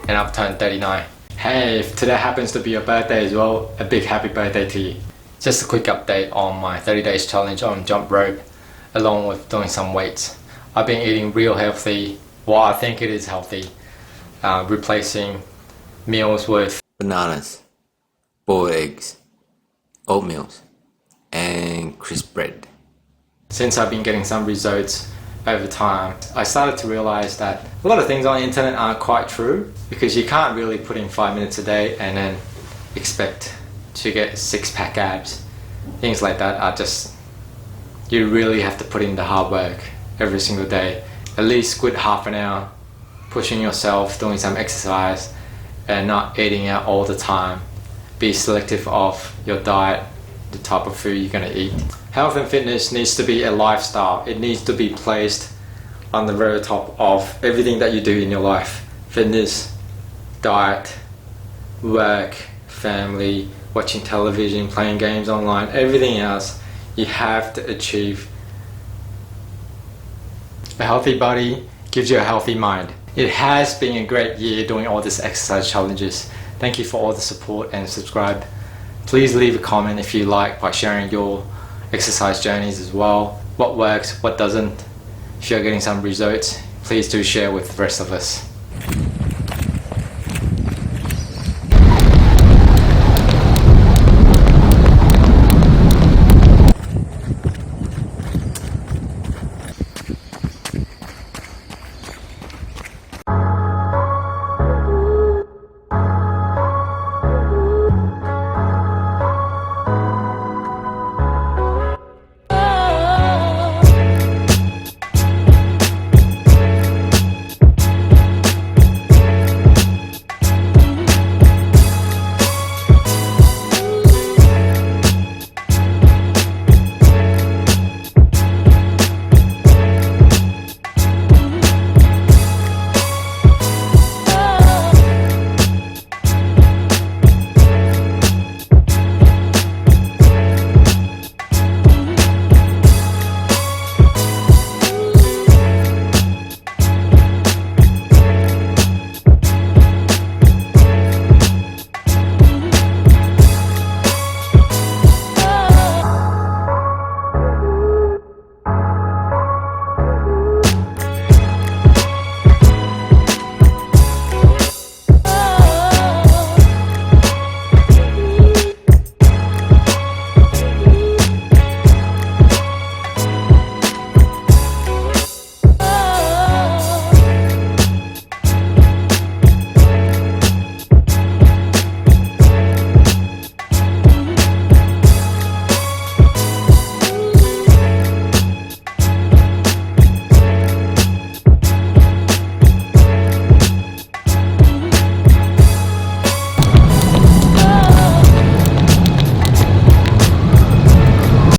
and I've turned 39. Hey, if today happens to be your birthday as well, a big happy birthday to you. Just a quick update on my 30 days challenge on jump rope, along with doing some weights. I've been eating real healthy, well I think it is healthy, replacing meals with bananas, boiled eggs, oatmeal, and crisp bread. Since I've been getting some results over time, I started to realize that a lot of things on the internet aren't quite true, because you can't really put in 5 minutes a day and then expect to get six-pack abs. Things like that are just, you really have to put in the hard work every single day. At least good half an hour pushing yourself, doing some exercise, and not eating out all the time. Be selective of your diet, the type of food you're going to eat. Health and fitness needs to be a lifestyle. It needs to be placed on the very top of everything that you do in your life. Fitness, diet, work, family, watching television, playing games online, everything else. You have to achieve. A healthy body gives you a healthy mind. It has been a great year doing all these exercise challenges. Thank you for all the support and subscribe. Please leave a comment if you like by sharing your exercise journeys as well. What works, what doesn't. If you're getting some results, please do share with the rest of us.